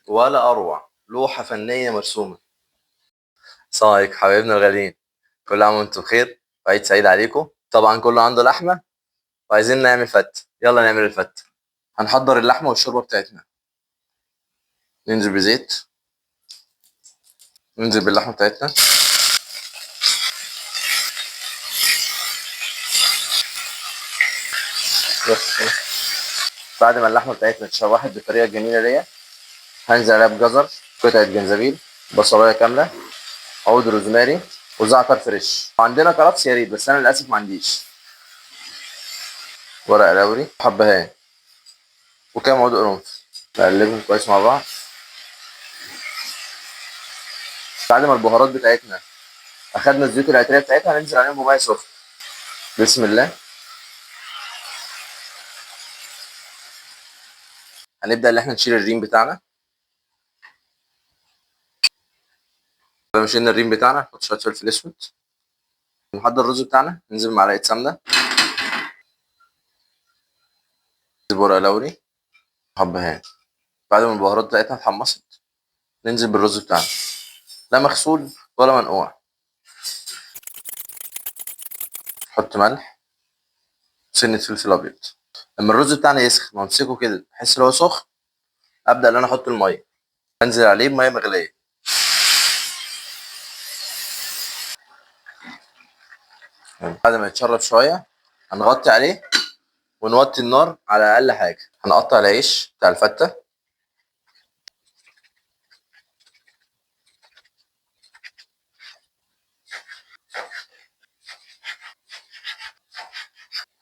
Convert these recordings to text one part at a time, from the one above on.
ولا أروع، لوحة فنية مرسومة. السلام عليكم حبايبنا الغاليين، كل عام وانتم بخير وعيد سعيد عليكم. طبعا كله عنده لحمة وعايزين نعمل فتة، يلا نعمل الفتة. هنحضر اللحمة والشوربة بتاعتنا. ننزل بزيت، ننزل باللحمة بتاعتنا، بس. بعد ما اللحمة بتاعتنا اتشوحت بالطريقة الجميلة دي، هنزل عليها بجزر، قطعة جنزبيل، بصلاية كاملة، عود روزماري، وزعتر فريش. عندنا كرفس يا ريت، بس انا للاسف ما عنديش. ورق لوري، حبهان، وكام عود قرنفل. نقلبهم كويس مع بعض. بعد ما البهارات بتاعتنا اخدنا الزيوت العطريه بتاعتها، هننزل عليهم بميه سخنه. بسم الله. هنبدا ان احنا نشيل الريم بتاعنا. لما شيلنا الريم بتاعنا نحط شويه فلفل اسود. نحضر الرز بتاعنا، ننزل بمعلقه سمنه، ننزل ورق لوري، حبهان. بعد ما البهارات بتاعتنا اتحمصت، ننزل بالرز بتاعنا، لا مغسول ولا منقوع. نحط ملح، سنه فلفل ابيض. لما الرز بتاعنا يسخن وامسكه كده احس ان هو سخن، ابدا ان انا احط الميه، انزل عليه بميه مغليه. بعد ما يتشرب شويه هنغطي عليه ونوطي النار على اقل حاجه. هنقطع العيش بتاع الفته،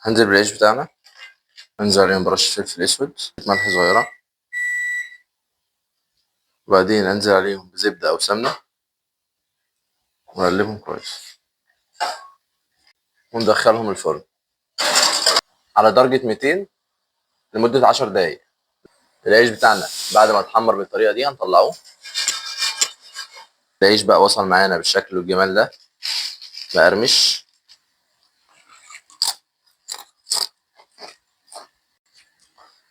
هنزل بالعيش بتاعنا، ننزل عليهم برش فلفل اسود، ملح صغيره، وبعدين انزل عليهم بزبده او سمنه، ونقلبهم كويس، وندخلهم الفرن على درجه 200 لمده 10 دقايق. العيش بتاعنا بعد ما اتحمر بالطريقه دي هنطلعوه. العيش بقى وصل معانا بالشكل والجمال ده، مقرمش.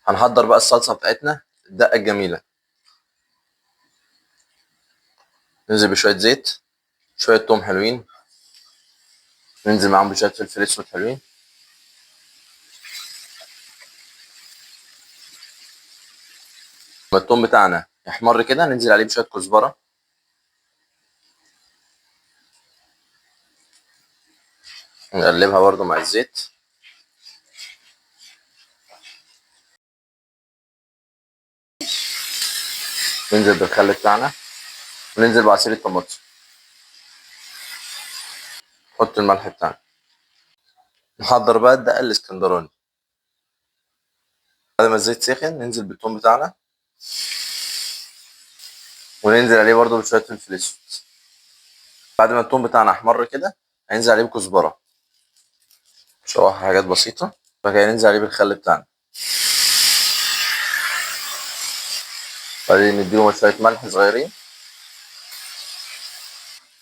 هنحضر بقى الصلصه بتاعتنا، الدقه الجميله. ننزل بشويه زيت، شويه توم حلوين، ننزل معاهم بشويه فلفل اسود حلوين. لما التوم بتاعنا يحمر كده ننزل عليه بشويه كزبره، نقلبها برده مع الزيت. ننزل بالخل بتاعنا، وننزل بعصير الطماطم، نحط الملح بتاعنا. نحضر بقى الدقه الاسكندراني. بعد ما الزيت سخن ننزل بالثوم بتاعنا، وننزل عليه برده بشويه فلفل اسود. بعد ما الثوم بتاعنا احمر كده هننزل عليه بكزبره، نشوح حاجات بسيطه. بعد كده ننزل عليه بالخل بتاعنا، بعدين نديله شويه ملح صغيرين.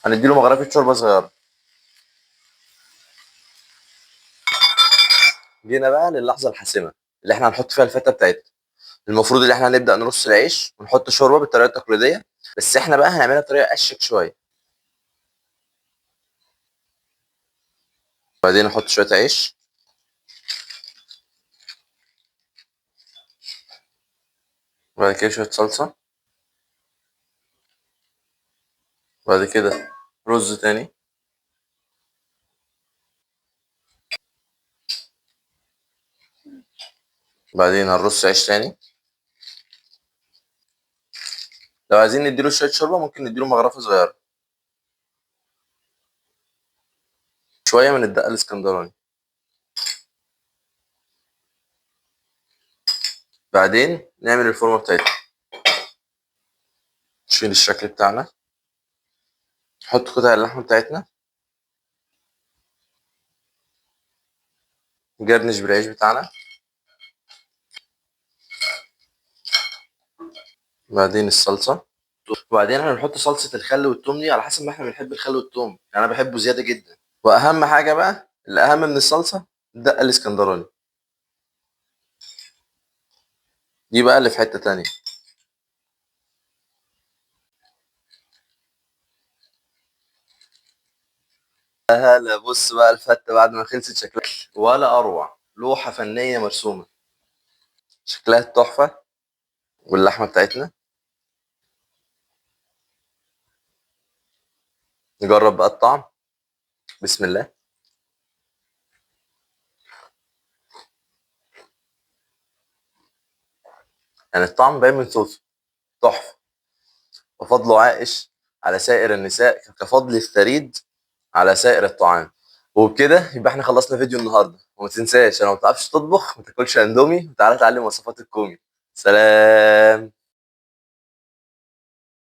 هنديله مغرفه شوربه صغيره. جينا بقى للحظه الحاسمه اللي احنا هنحط فيها الفته بتاعتنا. المفروض ان احنا هنبدا نرص العيش ونحط شوربه بالطريقه التقليديه، بس احنا بقى هنعملها بطريقه اشيك شويه. بعدين نحط شويه عيش، وبعد كده شويه صلصه، وبعد كده رز تاني، بعدين هنرص عيش تاني. لو عايزين نديله شويه شوربه ممكن نديله مغرفه صغيره، شويه من الدقه الاسكندراني. بعدين نعمل الفورمه بتاعتنا، نشيل الشكل بتاعنا، نحط قطع اللحمه بتاعتنا، نجرنش بالعيش بتاعنا، بعدين الصلصه. وبعدين هنحط صلصه الخل والثوم دي على حسب ما احنا بنحب الخل والثوم، يعني انا بحبه زياده جدا. واهم حاجه بقى، الاهم من الصلصه، الدقه الاسكندراني، دي بقى اللي في حته تانية. هلا، بص بقى الفتة بعد ما خلصت شكلها ولا أروع. لوحة فنية مرسومة، شكلها تحفة. واللحمة بتاعتنا نجرب بقى الطعم. بسم الله. يعني الطعم باين من صوته، تحفة. وفضله عائش على سائر النساء كفضل الثريد على سائر الطعام. وبكده يبقى احنا خلصنا فيديو النهارده. وما تنساش، لو ما بتعرفش تطبخ ما تاكلش اندومي، وتعالى اتعلم وصفات الكومي. سلام.